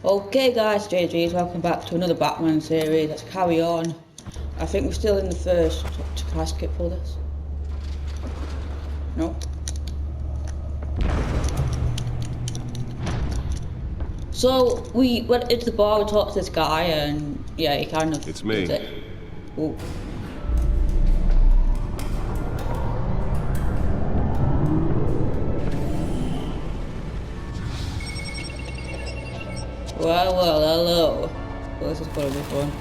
Okay guys, JG's, welcome back to another Batman series. Let's carry on. I think we're still in the first. Can I skip all this? No. So we went into the bar, we talked to this guy, and yeah, he kind of. It's me. Ooh. Well, hello. Well, this is gonna be fun.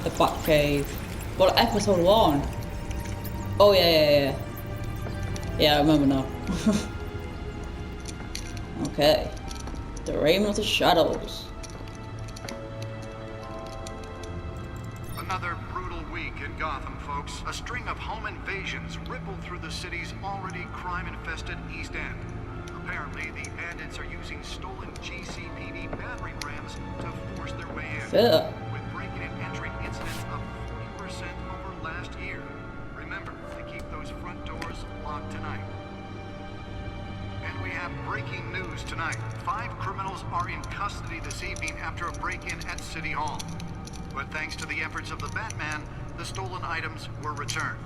The Batcave. What, episode 1? Oh, yeah. Yeah, I remember now. Okay. The Reign of the Shadows. Another brutal week in Gotham, folks. A string of home invasions rippled through the city's already crime-infested East End. Apparently, the bandits are using stolen GCPD battering rams to force their way in. Fair. With breaking and entering incidents up 40% over last year. Remember to keep those front doors locked tonight. And we have breaking news tonight. 5 criminals are in custody this evening after a break-in at City Hall. But thanks to the efforts of the Batman, the stolen items were returned.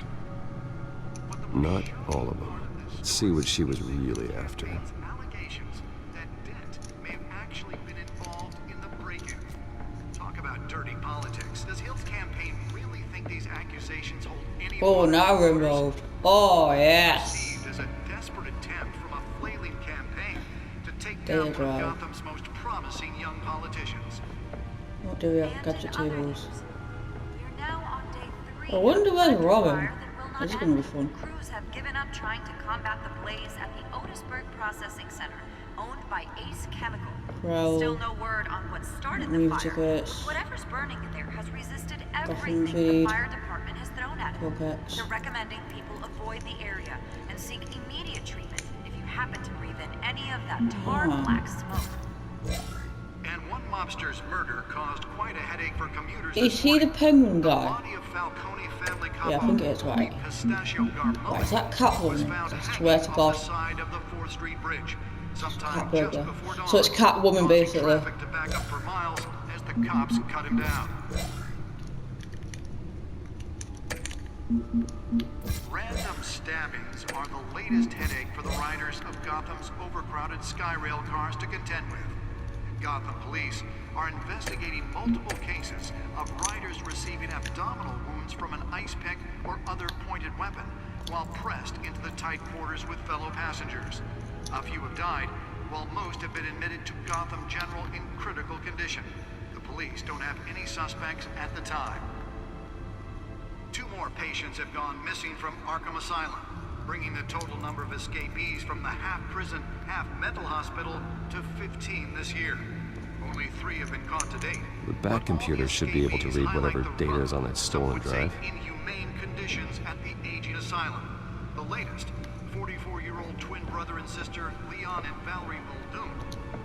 Not all of them. Let's see what she was really after. Allegations that Dent may have actually been involved in the break-in. Talk about dirty politics. Does Hill's campaign really think these accusations hold any Oh, water? now we're involved. Oh, yes. Perceived as a desperate attempt from a flailing campaign to take down one of Gotham's most promising young politicians. What do we have? Gadget tables. We're now on day 3. I wonder where's Robin. Fire that will not This is gonna be end. fun. Crews have given up trying to combat the blaze at the Otisburg Processing Center, owned by Ace Chemical. Bro. Still no word on what started the Movie fire. tickets. Whatever's burning there has resisted Gotham everything the feed. fire department has thrown at it. Pockets. They're recommending people avoid the area and seek immediate treatment if you happen to breathe in any of that tar black smoke. And one mobster's murder caused quite a headache for commuters. Is he the penguin The guy? body of Falcone family Yeah, I think it is, right. Pistachio Garmoni Right, is that was Catwoman? found I hanging swear to off God. the side of the 4th Street Bridge, sometime Catburger. just before dawn, So it's Catwoman, causing basically. traffic to back up for miles as the cops cut him down. Random stabbings are the latest headache for the riders of Gotham's overcrowded Skyrail cars to contend with. Gotham police are investigating multiple cases of riders receiving abdominal wounds from an ice pick or other pointed weapon while pressed into the tight quarters with fellow passengers. A few have died, while most have been admitted to Gotham General in critical condition. The police don't have any suspects at the time. 2 more patients have gone missing from Arkham Asylum, bringing the total number of escapees from the half-prison, half-mental hospital to 15 this year. Only 3 have been caught to date. The Bat computer should be able to read whatever data is on that stolen drive. Inhumane conditions at the aging asylum. The latest, 44-year-old twin brother and sister Leon and Valerie Muldoon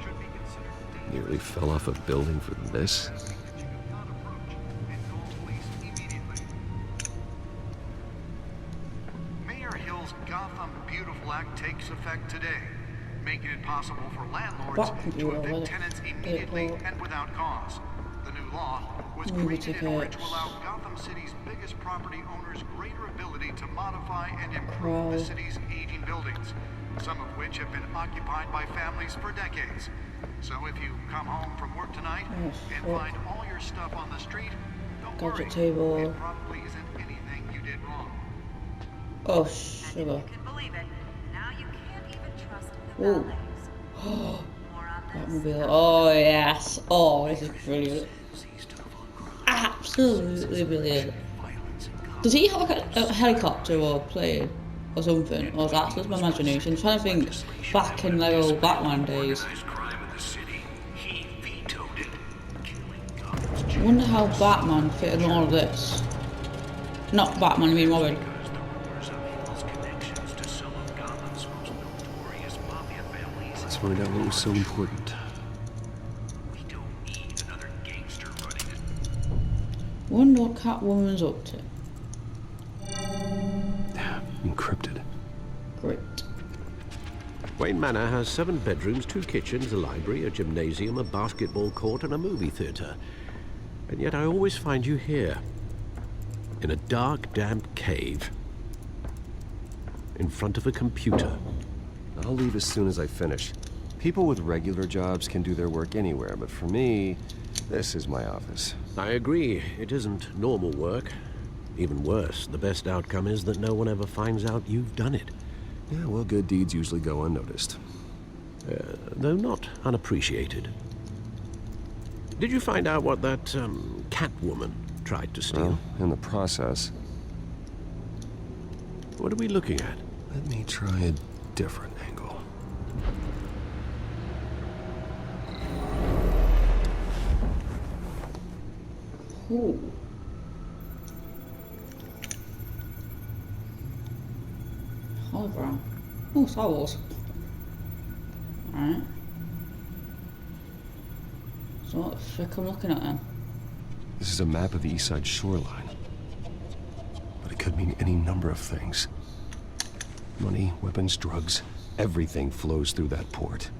should be considered Nearly fell off a building for this. Mayor Hill's Gotham Beautiful Act takes effect today, making it possible for landlords to evict tenants immediately and without cause. The new law was created in order to allow Gotham City's biggest property owners greater ability to modify and improve the city's aging buildings, some of which have been occupied by families for decades. So if you come home from work tonight and find all your stuff on the street, don't worry, it probably isn't anything you did wrong. Oh, And sugar. if you can believe it, now you can't even trust the valets. Oh. More on this. Batmobile. Oh, yes. Oh, this is brilliant. Absolutely brilliant. Does he have a helicopter or plane or something? Or is that just my imagination? I'm trying to think back in like old Batman days. I wonder how Batman fit in all of this. Not Batman, I mean Robin. Let's find out what was so important. Wonder what Catwoman's up to. Encrypted. Great. Wayne Manor has 7 bedrooms, 2 kitchens, a library, a gymnasium, a basketball court, and a movie theater. And yet I always find you here, in a dark, damp cave, in front of a computer. I'll leave as soon as I finish. People with regular jobs can do their work anywhere, but for me, this is my office. I agree, it isn't normal work. Even worse, the best outcome is that no one ever finds out you've done it. Yeah, well, good deeds usually go unnoticed. Though not unappreciated. Did you find out what that, cat woman tried to steal? Well, in the process. What are we looking at? Let me try a different angle. Ooh. Hologram. Oh, Star Wars. Alright. So what the frick I'm looking at then? This is a map of the East Side shoreline. But it could mean any number of things. Money, weapons, drugs, everything flows through that port.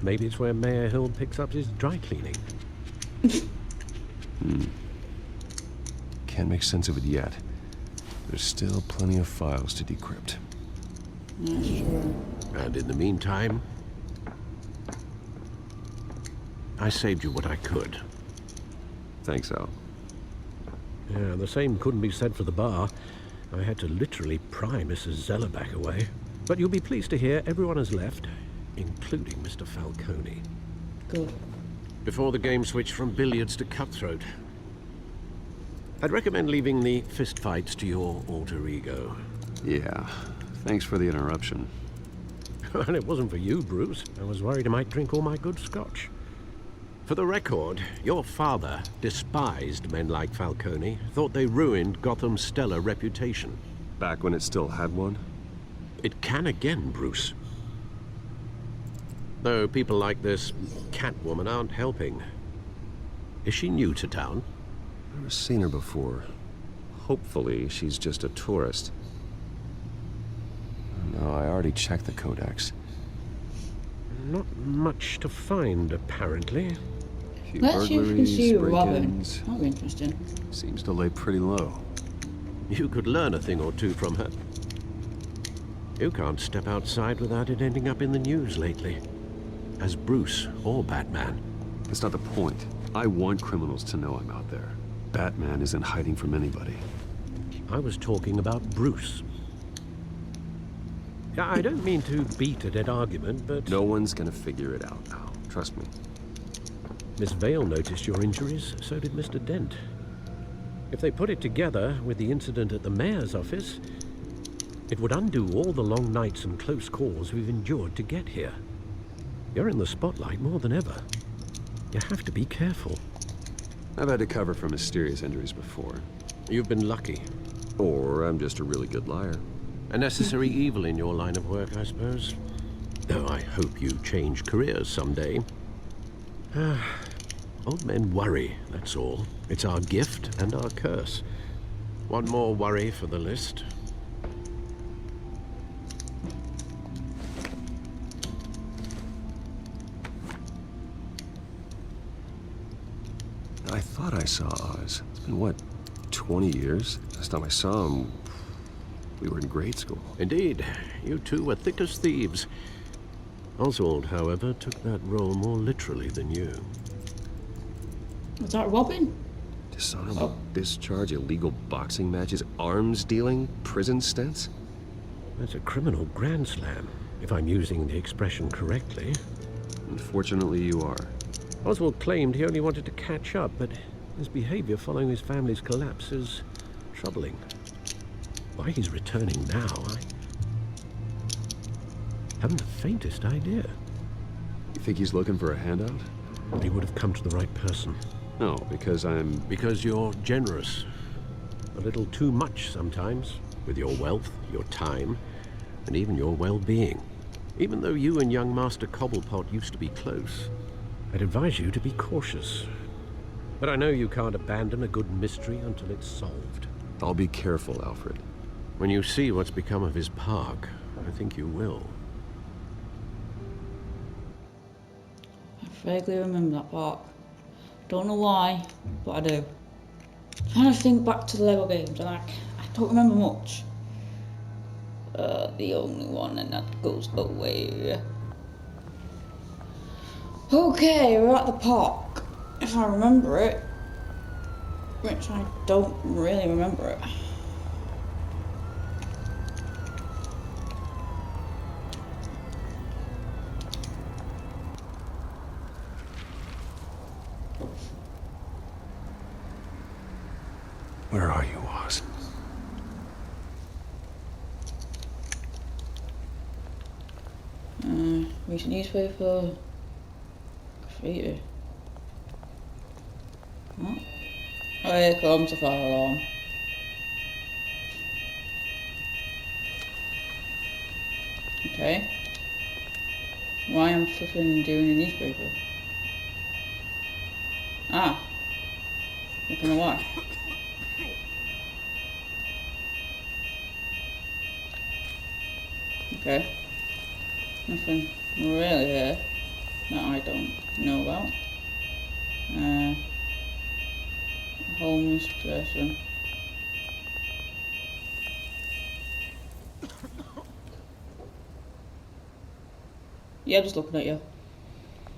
Maybe it's where Mayor Hill picks up his dry cleaning. Can't make sense of it yet. There's still plenty of files to decrypt. Yeah, sure. And in the meantime, I saved you what I could. Thanks, Al. Yeah, the same couldn't be said for the bar. I had to literally pry Mrs. Zellerback away. But you'll be pleased to hear everyone has left, including Mr. Falcone. Good. Before the game switched from billiards to cutthroat. I'd recommend leaving the fistfights to your alter ego. Yeah, thanks for the interruption. And it wasn't for you, Bruce. I was worried I might drink all my good scotch. For the record, your father despised men like Falcone, thought they ruined Gotham's stellar reputation. Back when it still had one? It can again, Bruce. Though people like this Catwoman aren't helping. Is she new to town? Never seen her before. Hopefully, she's just a tourist. No, I already checked the codex. Not much to find, apparently. A few Let's see if we can see Robin. break-ins. That'll be interesting. Seems to lay pretty low. You could learn a thing or two from her. You can't step outside without it ending up in the news lately. As Bruce or Batman. That's not the point. I want criminals to know I'm out there. Batman isn't hiding from anybody. I was talking about Bruce. I don't mean to beat a dead argument, but... No one's gonna figure it out now. Trust me. Miss Vale noticed your injuries, so did Mr. Dent. If they put it together with the incident at the mayor's office, it would undo all the long nights and close calls we've endured to get here. You're in the spotlight more than ever. You have to be careful. I've had to cover for mysterious injuries before. You've been lucky. Or I'm just a really good liar. A necessary evil in your line of work, I suppose. Though I hope you change careers someday. Old men worry, that's all. It's our gift and our curse. One more worry for the list. I thought I saw Oz. It's been, what, 20 years? Last time I saw him, we were in grade school. Indeed, you two were thick as thieves. Oswald, however, took that role more literally than you. Was that Robin? Dishonorable discharge, illegal boxing matches, arms dealing, prison stints? That's a criminal grand slam, if I'm using the expression correctly. Unfortunately, you are. Oswald claimed he only wanted to catch up, but his behavior following his family's collapse is troubling. Why he's returning now, I haven't the faintest idea. You think he's looking for a handout? But he would have come to the right person. No, because Because you're generous. A little too much sometimes, with your wealth, your time, and even your well-being. Even though you and young Master Cobblepot used to be close, I'd advise you to be cautious. But I know you can't abandon a good mystery until it's solved. I'll be careful, Alfred. When you see what's become of his park, I think you will. vaguely remember that park. Don't know why, but I do. Trying to think back to the Lego games, and I don't remember much. The only one, and that goes away. Okay, we're at the park. If I remember it, which I don't really remember it. Where are you, Oz? Recent newspaper. Graffiti. What? Oh, here comes the fire alarm. Okay. Why am I flipping doing a newspaper? Ah. Looking at why. Okay. Nothing really here that I don't know about. Homeless person. Yeah, just looking at you.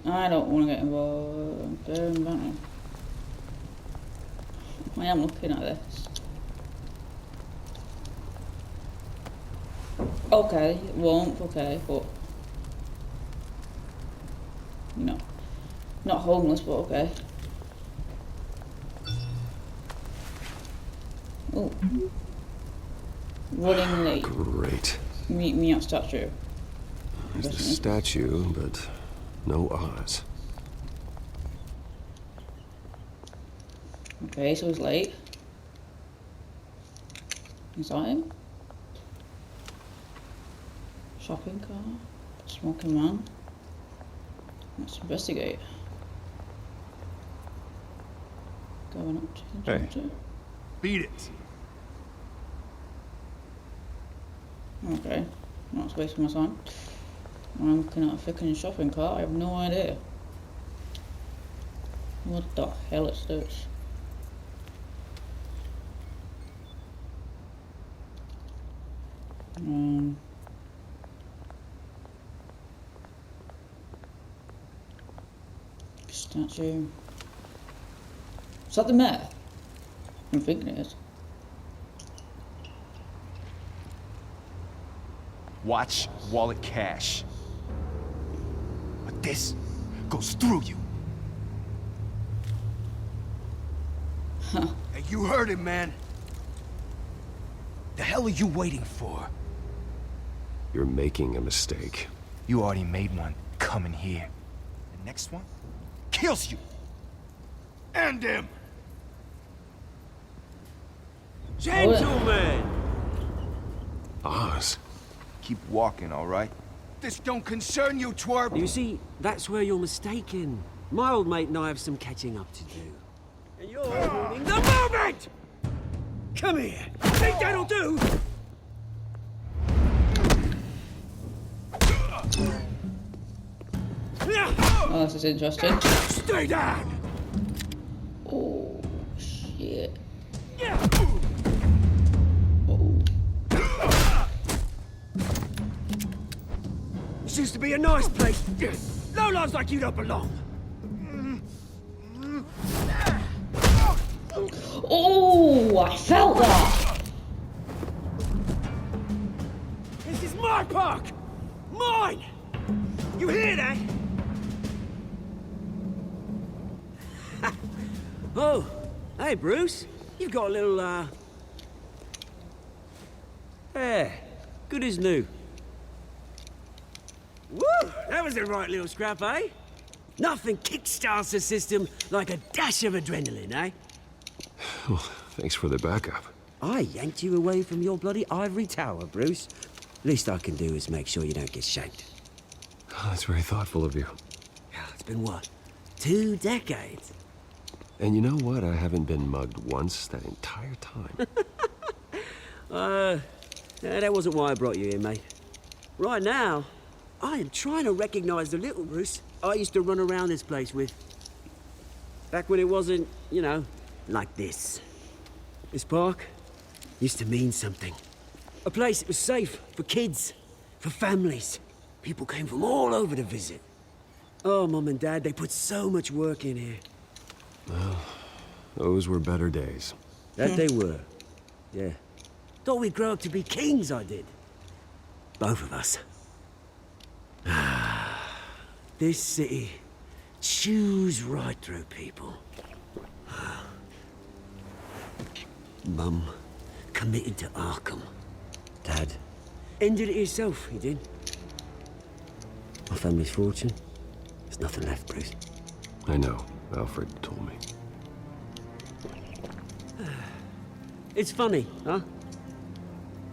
I don't want to get involved. I am looking at this. Okay, won't, okay, but you know, not homeless, but okay. Oh, running late. Great. Meet me at statue. There's the statue, but no Oz. Okay, so he's late. Is that him? Shopping cart, smoking man. Let's investigate. Going up to the Hey. Beat it. Okay, not wasting my time. I'm looking at a freaking shopping cart. I have no idea. What the hell is this? Statue. Is that the mayor? I'm thinking it is. Watch wallet cash. But this goes through you. Huh. Hey, you heard it, man. The hell are you waiting for? You're making a mistake. You already made one coming here. The next one kills you. And him. Gentlemen! Oz? Keep walking, all right? This don't concern you, twerp. You see, that's where you're mistaken. My old mate and I have some catching up to do. And you're ruining the moment! Come here. Think that'll do? Oh, this is interesting. Stay down. Oh, shit. This used to be a nice place. Lowlifes like you don't belong. Oh, I felt that. This is my park! Mine! You hear that? Oh, hey Bruce. You've got a little, Yeah, good as new. Woo! That was the right little scrap, eh? Nothing kickstarts the system like a dash of adrenaline, eh? Well, thanks for the backup. I yanked you away from your bloody ivory tower, Bruce. Least I can do is make sure you don't get shanked. Oh, that's very thoughtful of you. Yeah, it's been what? 2 decades? And you know what? I haven't been mugged once that entire time. That wasn't why I brought you here, mate. Right now, I am trying to recognize the little Bruce I used to run around this place with. Back when it wasn't, you know, like this. This park used to mean something. A place that was safe for kids, for families. People came from all over to visit. Oh, Mum and Dad, they put so much work in here. Well, those were better days. That they were. Yeah. Thought we'd grow up to be kings, I did. Both of us. This city chews right through people. Mum committed to Arkham. Dad ended it himself, he did. My family's fortune, there's nothing left, Bruce. I know. Alfred told me. It's funny, huh?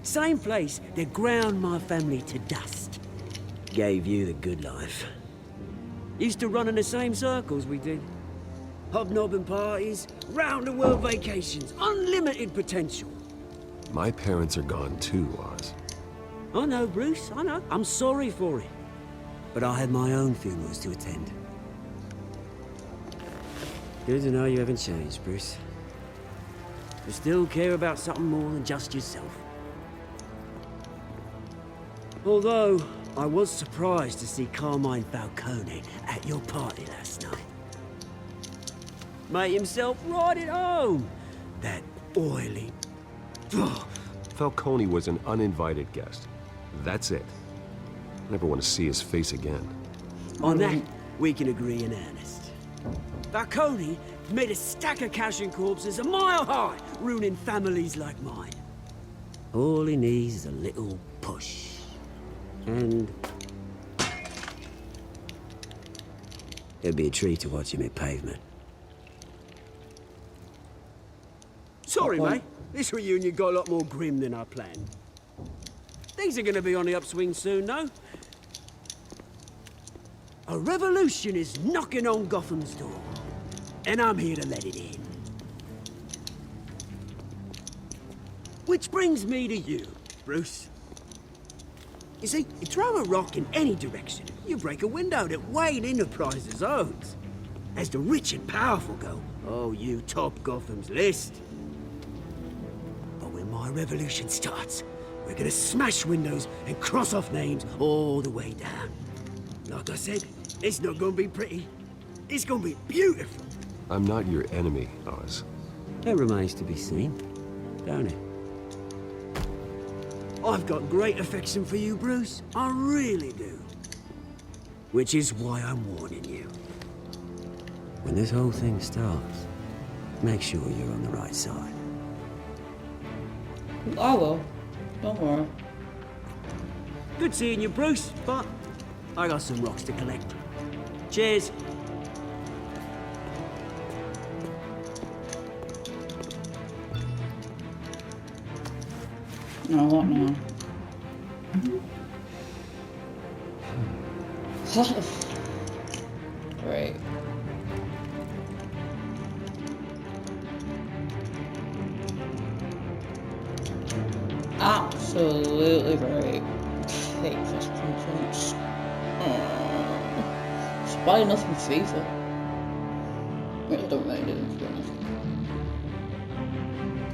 Same place that ground my family to dust. Gave you the good life. Used to run in the same circles we did. Hobnobbing parties, round-the-world vacations, unlimited potential. My parents are gone too, Oz. I know, Bruce, I know. I'm sorry for it. But I had my own funerals to attend. Good to know you haven't changed, Bruce. You still care about something more than just yourself. Although, I was surprised to see Carmine Falcone at your party last night. Made himself right at home. That oily... Falcone was an uninvited guest. That's it. Never want to see his face again. On that, we can agree in earnest. Falcone made a stack of cash and corpses a mile high, ruining families like mine. All he needs is a little push. And... it'd be a treat to watch him hit pavement. Sorry, mate. This reunion got a lot more grim than I planned. Things are gonna be on the upswing soon, though. A revolution is knocking on Gotham's door. And I'm here to let it in. Which brings me to you, Bruce. You see, you throw a rock in any direction, you break a window that Wayne Enterprises owns. As the rich and powerful go, oh, you top Gotham's list. But when my revolution starts, we're gonna smash windows and cross off names all the way down. Like I said, it's not gonna be pretty. It's gonna be beautiful. I'm not your enemy, Oz. That remains to be seen, don't it? I've got great affection for you, Bruce. I really do. Which is why I'm warning you. When this whole thing starts, make sure you're on the right side. I will. Don't worry. Good seeing you, Bruce, but I got some rocks to collect. Cheers. No, what now? Great. Absolutely great. Take this conference. It's bad enough in FIFA. I don't really do it, to be honest.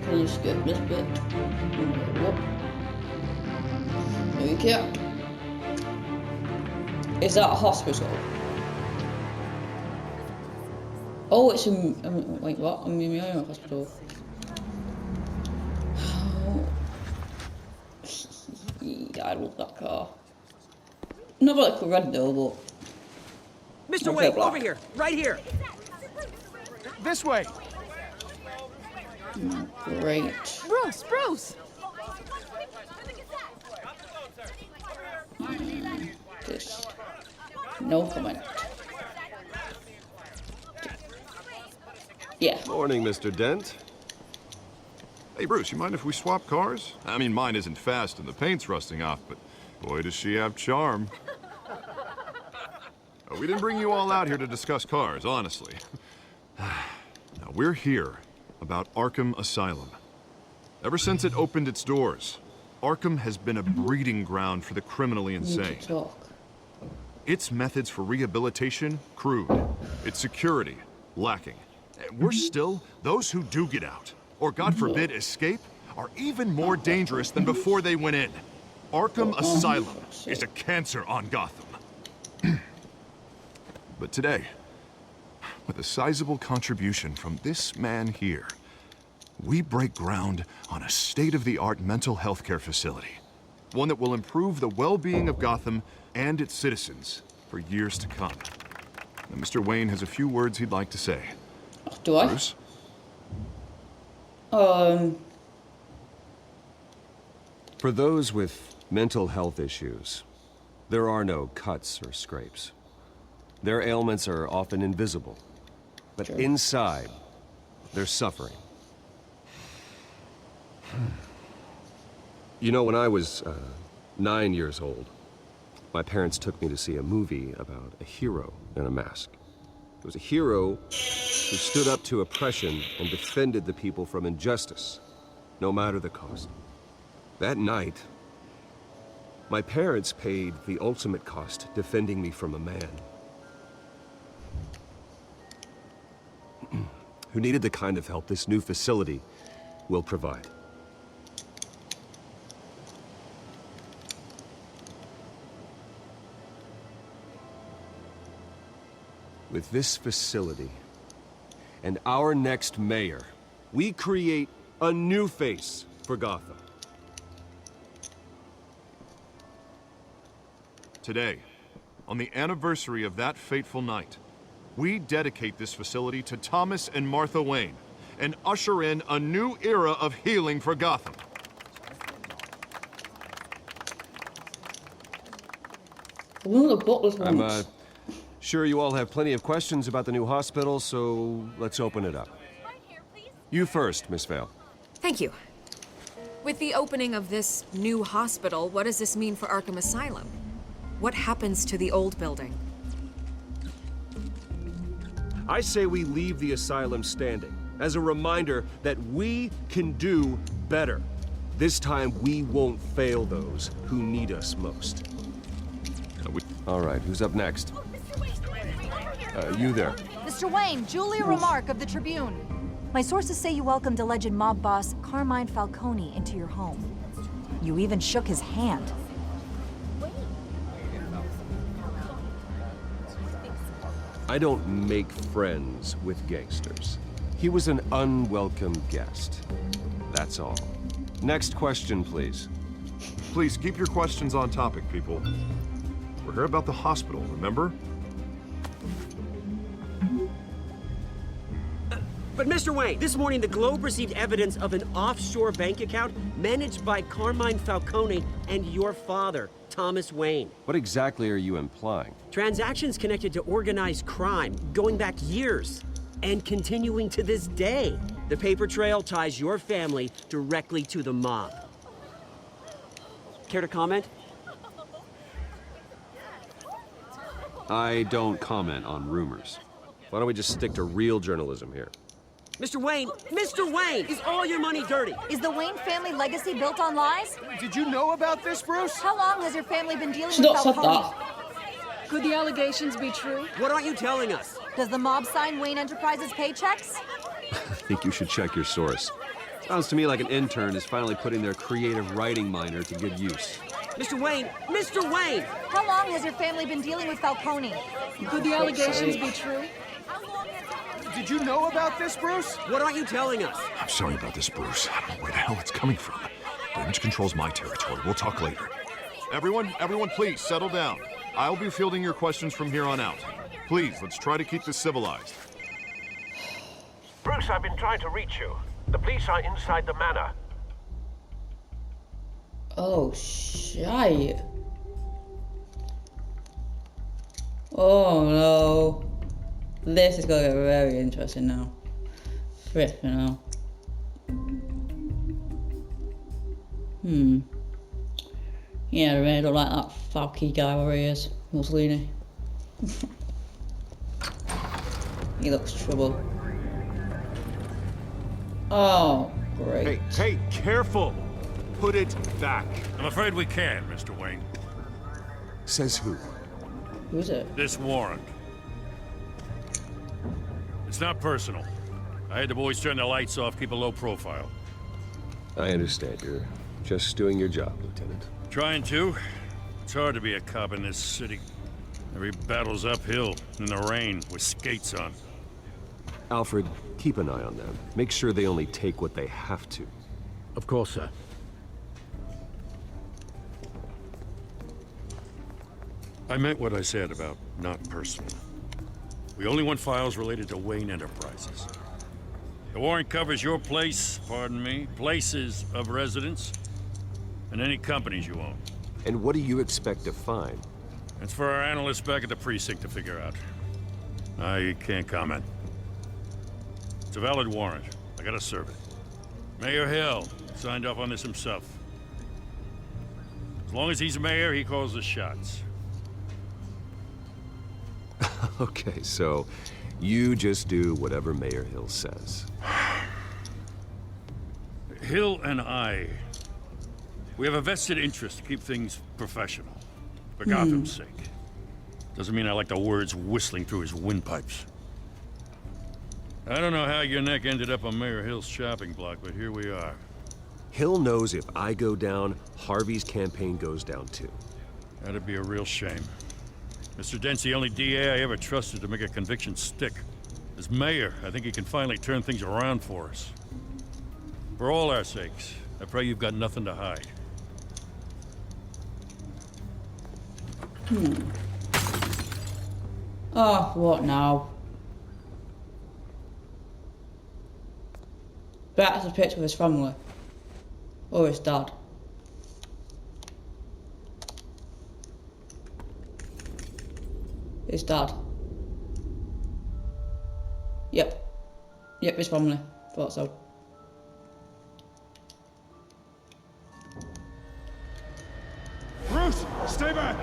Can you skip this bit? What? No, you can't. Is that a hospital? Oh, it's a... wait, what? I'm in my own hospital. Yeah, I love that car. Not like a red though, but... Mr. Wade, over here! Right here! This way! Great. Bruce, Bruce! This. No comment. Yeah. Morning, Mr. Dent. Hey, Bruce, you mind if we swap cars? I mean, mine isn't fast and the paint's rusting off, but boy, does she have charm. We didn't bring you all out here to discuss cars, honestly. Now, we're here about Arkham Asylum. Ever since it opened its doors, Arkham has been a breeding ground for the criminally insane. Its methods for rehabilitation, crude. Its security, lacking. And worse still, those who do get out, or God forbid escape, are even more dangerous than before they went in. Arkham Asylum is a cancer on Gotham. But today, with a sizable contribution from this man here, we break ground on a state-of-the-art mental health care facility. One that will improve the well-being of Gotham and its citizens for years to come. Now, Mr. Wayne has a few words he'd like to say. Do I? Bruce? For those with mental health issues, there are no cuts or scrapes. Their ailments are often invisible, but inside, they're suffering. You know, when I was 9 years old, my parents took me to see a movie about a hero in a mask. It was a hero who stood up to oppression and defended the people from injustice, no matter the cost. That night, my parents paid the ultimate cost defending me from a man who needed the kind of help this new facility will provide. With this facility and our next mayor, we create a new face for Gotham. Today, on the anniversary of that fateful night, we dedicate this facility to Thomas and Martha Wayne and usher in a new era of healing for Gotham. I'm sure you all have plenty of questions about the new hospital, so let's open it up. You first, Miss Vale. Thank you. With the opening of this new hospital, what does this mean for Arkham Asylum? What happens to the old building? I say we leave the asylum standing as a reminder that we can do better. This time, we won't fail those who need us most. All right, who's up next? You there. Mr. Wayne, Julia Remark of the Tribune. My sources say you welcomed alleged mob boss Carmine Falcone into your home. You even shook his hand. I don't make friends with gangsters. He was an unwelcome guest. That's all. Next question, please. Please keep your questions on topic, people. We're here about the hospital, remember? But Mr. Wayne, this morning the Globe received evidence of an offshore bank account managed by Carmine Falcone and your father, Thomas Wayne. What exactly are you implying? Transactions connected to organized crime, going back years, and continuing to this day. The paper trail ties your family directly to the mob. Care to comment? I don't comment on rumors. Why don't we just stick to real journalism here? Mr. Wayne, is all your money dirty? Is the Wayne family legacy built on lies? Did you know about this, Bruce? How long has your family been dealing She's with not said Falcone? that. Could the allegations be true? What aren't you telling us? Does the mob sign Wayne Enterprises paychecks? I think you should check your source. Sounds to me like an intern is finally putting their creative writing minor to good use. Mr. Wayne! How long has your family been dealing with Falcone? Could the allegations be true? Did you know about this, Bruce? What aren't you telling us? I'm sorry about this, Bruce. I don't know where the hell it's coming from. Damage control's my territory. We'll talk later. Everyone, please settle down. I'll be fielding your questions from here on out. Please, let's try to keep this civilized. Bruce, I've been trying to reach you. The police are inside the manor. Oh, shite. Oh, no. This is going to get very interesting now. Flipping now. Yeah, I really don't like that Falky guy where he is. Mussolini. He looks trouble. Oh, great. Hey, careful! Put it back. I'm afraid we can, Mr. Wayne. Says who? Who is it? This warrant. It's not personal. I had the boys turn the lights off, keep a low profile. I understand. You're just doing your job, Lieutenant. Trying to. It's hard to be a cop in this city. Every battle's uphill, in the rain, with skates on. Alfred, keep an eye on them. Make sure they only take what they have to. Of course, sir. I meant what I said about not personal. We only want files related to Wayne Enterprises. The warrant covers your place, pardon me, places of residence, and any companies you own. And what do you expect to find? That's for our analysts back at the precinct to figure out. I can't comment. It's a valid warrant. I gotta serve it. Mayor Hill signed off on this himself. As long as he's mayor, he calls the shots. Okay, so you just do whatever Mayor Hill says. Hill and I, we have a vested interest to keep things professional, for Gotham's sake. Doesn't mean I like the words whistling through his windpipes. I don't know how your neck ended up on Mayor Hill's shopping block, but here we are. Hill knows if I go down, Harvey's campaign goes down too. That'd be a real shame. Mr. Dent's the only DA I ever trusted to make a conviction stick. As mayor, I think he can finally turn things around for us. For all our sakes, I pray you've got nothing to hide. Oh, what now? That's a picture of his family. Or his dad. His dad. Yep. Yep, his family. Thought so. Bruce, stay back!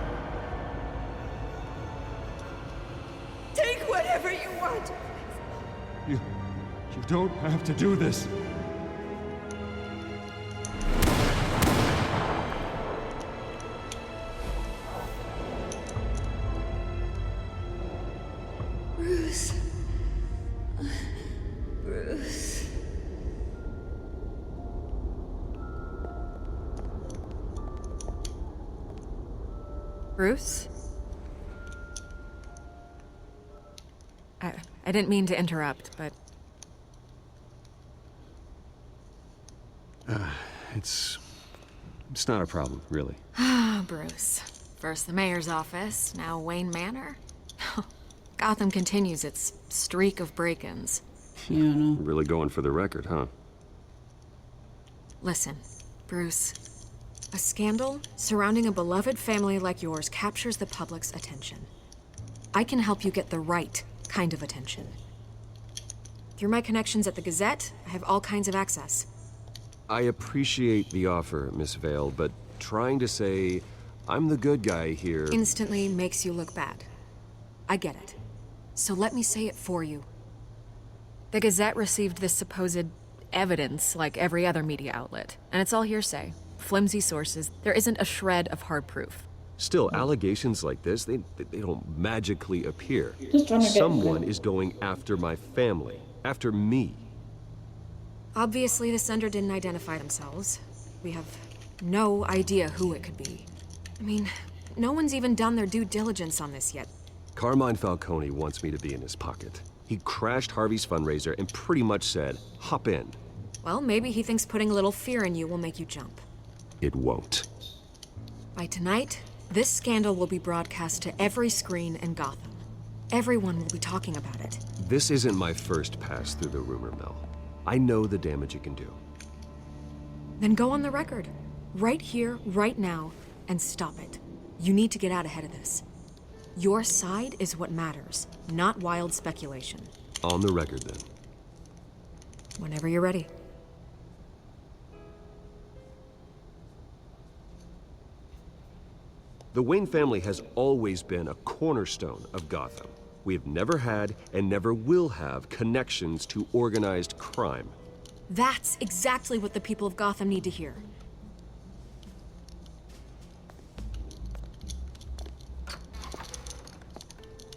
Take whatever you want. You don't have to do this. Bruce. Bruce. Bruce? I didn't mean to interrupt, but... It's not a problem, really. Ah, Bruce. First the mayor's office, now Wayne Manor. Gotham continues its streak of break-ins. Yeah, I know. Really going for the record, huh? Listen, Bruce. A scandal surrounding a beloved family like yours captures the public's attention. I can help you get the right kind of attention. Through my connections at the Gazette, I have all kinds of access. I appreciate the offer, Miss Vale, but trying to say I'm the good guy here... Instantly makes you look bad. I get it. So let me say it for you. The Gazette received this supposed evidence like every other media outlet, and it's all hearsay. Flimsy sources. There isn't a shred of hard proof. Still, allegations like this, they don't magically appear. Just trying to get Someone is going after my family, after me. Obviously, the sender didn't identify themselves. We have no idea who it could be. I mean, no one's even done their due diligence on this yet. Carmine Falcone wants me to be in his pocket. He crashed Harvey's fundraiser and pretty much said, hop in. Well, maybe he thinks putting a little fear in you will make you jump. It won't. By tonight, this scandal will be broadcast to every screen in Gotham. Everyone will be talking about it. This isn't my first pass through the rumor mill. I know the damage it can do. Then go on the record. Right here, right now, and stop it. You need to get out ahead of this. Your side is what matters, not wild speculation. On the record, then. Whenever you're ready. The Wayne family has always been a cornerstone of Gotham. We have never had and never will have connections to organized crime. That's exactly what the people of Gotham need to hear.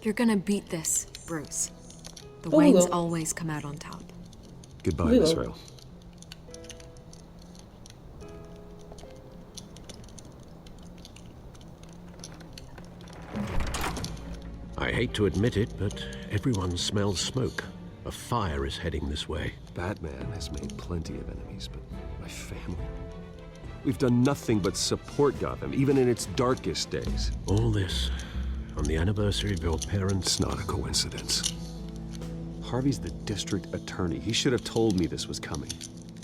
You're gonna beat this, Bruce. The Oh, we Waynes will. always come out on top. Goodbye, We will. Israel. I hate to admit it, but everyone smells smoke. A fire is heading this way. Batman has made plenty of enemies, but my family? We've done nothing but support Gotham, even in its darkest days. All this on the anniversary of your parents'... It's not a coincidence. Harvey's the district attorney. He should have told me this was coming.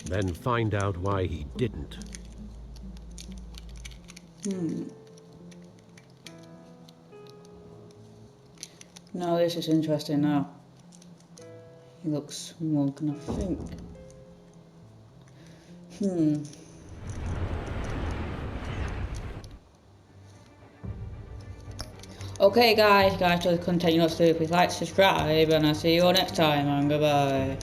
Then find out why he didn't. No, this is interesting now. He looks more gonna think. Okay guys, to continue us through, please like, subscribe, and I'll see you all next time, and goodbye.